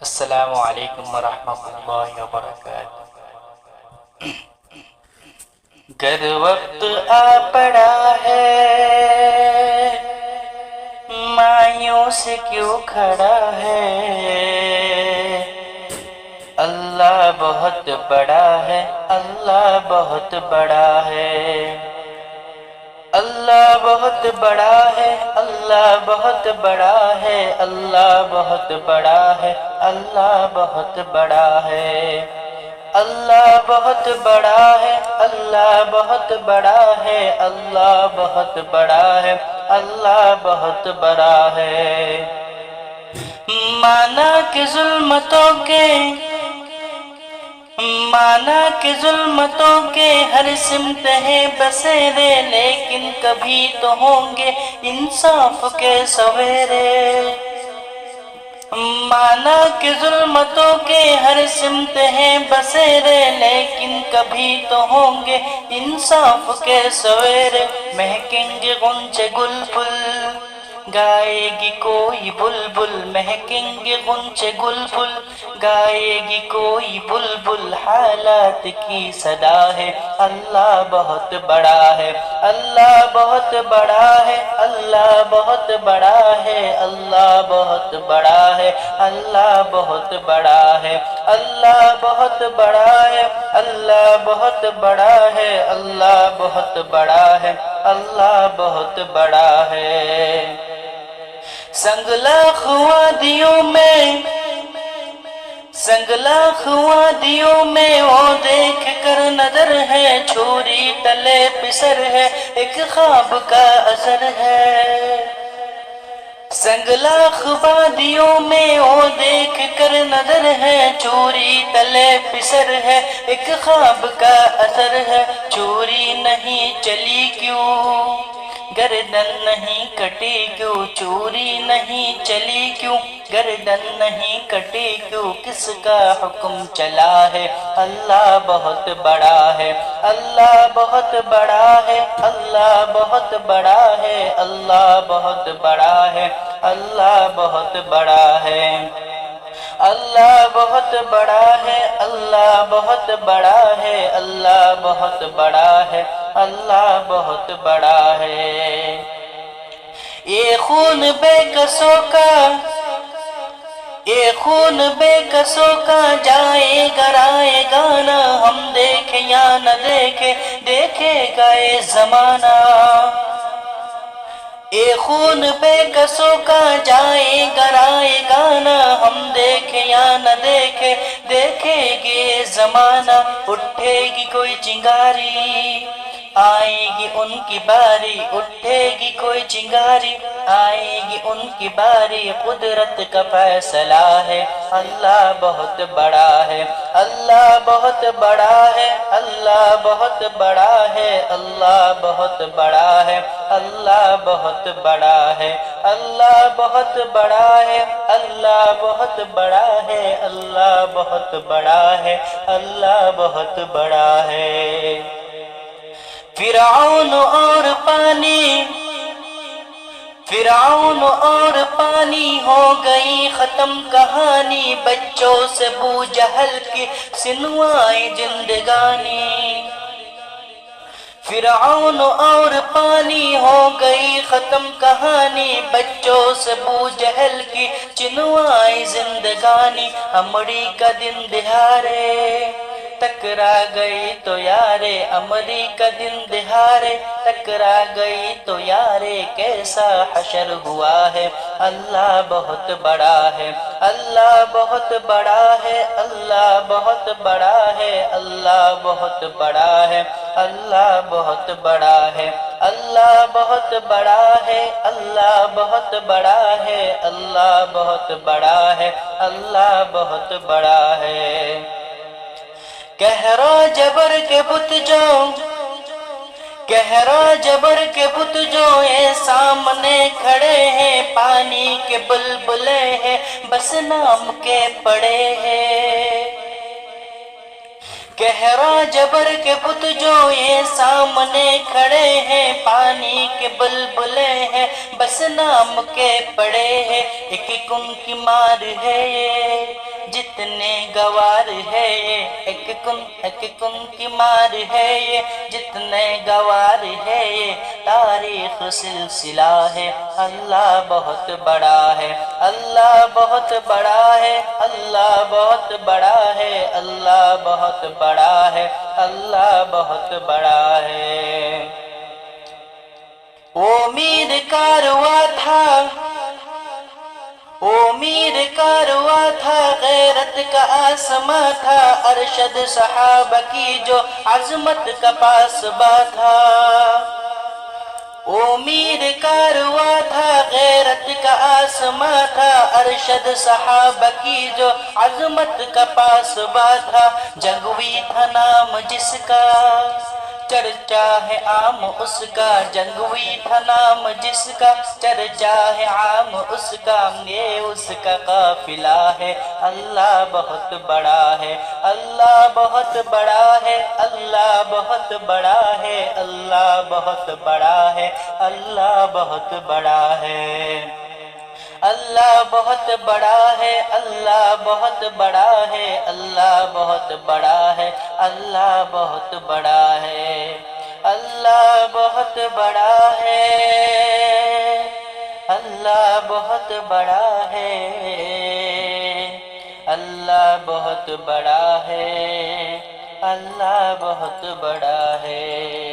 السلام علیکم ورحمۃ اللہ وبرکاتہ۔ گر وقت آ پڑا ہے مایوس کیوں کھڑا ہے، اللہ بہت بڑا ہے، اللہ بہت بڑا ہے، اللہ بہت بڑا ہے، اللہ بہت بڑا ہے، اللہ بہت بڑا ہے، اللہ بہت بڑا ہے، اللہ بہت بڑا ہے، اللہ بہت بڑا ہے، اللہ بہت بڑا ہے، اللہ بہت بڑا ہے۔ مانا کہ ظلمتوں کے ہر سمت ہے بسیرے، لیکن کبھی تو ہوں گے انصاف کے سویرے۔ مانا کہ ظلمتوں کے ہر سمت ہے بسیرے، لیکن کبھی تو ہوں گے انصاف کے سویرے۔ مہکیں گے غنچے گل پھل، گائے گی کوئی بلبل، مہکیں گے غنچے گل پھل، گائے گی کوئی بلبل، حالات کی صدا ہے، اللہ بہت بڑا ہے، اللہ بہت بڑا ہے، اللہ بہت بڑا ہے، اللہ بہت بڑا ہے، اللہ بہت بڑا ہے، اللہ بہت بڑا ہے، اللہ بہت بڑا ہے، اللہ بہت بڑا ہے، اللہ بہت بڑا ہے۔ سنگلاخ وادیوں میں وہ دیکھ کر نظر ہے، چھری تلے پسر ہے، ایک خواب کا اثر ہے۔ سنگلاخ وادیوں میں وہ دیکھ کر نظر ہے، چھری تلے پسر ہے، ایک خواب کا اثر ہے۔ چھری نہیں چلی کیوں، گردن نہیں کٹی کیوں، چوری نہیں چلی کیوں، گردن نہیں کٹی کیوں، کس کا حکم چلا ہے، اللہ بہت بڑا ہے، اللہ بہت بڑا ہے، اللہ بہت بڑا ہے، اللہ بہت بڑا ہے، اللہ بہت بڑا ہے، اللہ بہت بڑا ہے، اللہ بہت بڑا ہے، اللہ بہت بڑا ہے، اللہ بہت بڑا ہے۔ یہ خون بے کسوں کا جائے گا نہ، ہم دیکھیں یا نہ دیکھیں، دیکھے گا یہ زمانہ۔ اے خون بے کسوں کا جائے گا نہ، ہم دیکھیں یا نہ دیکھیں، دیکھے گے زمانہ۔ اٹھے گی کوئی چنگاری، آئے گی ان کی باری، اٹھے گی کوئی چنگاری، آئے گی ان کی باری، قدرت کا فیصلہ ہے، اللہ بہت بڑا ہے، اللہ بہت بڑا ہے، اللہ بہت بڑا ہے، اللہ بہت بڑا ہے، اللہ بہت بڑا ہے، اللہ بہت بڑا ہے، اللہ بہت بڑا ہے، اللہ بہت بڑا ہے، اللہ بہت بڑا ہے۔ فرعون اور پانی ہو گئی ختم کہانی، بچوں سے ابو جہل کی سنوائے زندگانی۔ فرعون اور پانی ہو گئی ختم کہانی، بچوں سے ابو جہل کی چنوائی زندگانی۔ امڑی کا دن دہارے ٹکرا گئی تو یارے، امری کا دن دہارے ٹکرا گئی تو یارے، کیسا حشر ہوا ہے، اللہ بہت بڑا ہے، اللہ بہت بڑا ہے، اللہ بہت بڑا ہے، اللہ بہت بڑا ہے، اللہ بہت بڑا ہے، اللہ بہت بڑا ہے، اللہ بہت بڑا ہے، اللہ بہت بڑا ہے، اللہ بہت بڑا ہے۔ کہرا جبر کے بت جو یہ سامنے کھڑے ہیں، پانی کے بلبلے ہیں، بس نام کے پڑے ہیں۔ کہرا جبر کے بت جو یہ سامنے کھڑے ہیں، پانی کے بلبلے ہیں، بس نام کے پڑے ہیں۔ ایک ان کی مار ہے یہ جتنے گوار ہے یہ، ایک کن کی مار ہے یہ، جتنے گوار ہے یہ، تاریخ سلسلہ ہے۔ اللہ بہت بڑا ہے، اللہ بہت بڑا ہے، اللہ بہت بڑا ہے، اللہ بہت بڑا ہے، اللہ بہت بڑا ہے۔ وہ میر کارواں تھا، وہ میر کارواں تھا، غیرت کا آسماں تھا، ارشد صحابہ کی جو عظمت کا پاسباں تھا۔ وہ میر کارواں تھا، غیرت کا آسماں تھا، ارشد صحابہ کی جو عظمت کا پاسباں تھا۔ جنگوی تھا نام جس کا، چرچا ہے عام اس کا، جنگوی تھا نام جس کا، چرچا ہے عام اس کا، یہ اس کا قافلہ ہے۔ اللہ بہت بڑا ہے، اللہ بہت بڑا ہے، اللہ بہت بڑا ہے، اللہ بہت بڑا ہے، اللہ بہت بڑا ہے۔ اللہ بہت بڑا ہے، اللہ بہت بڑا ہے، اللہ بہت بڑا ہے، اللہ بہت بڑا ہے، اللہ بہت بڑا ہے، اللہ بہت بڑا ہے، اللہ بہت بڑا ہے، اللہ بہت بڑا ہے۔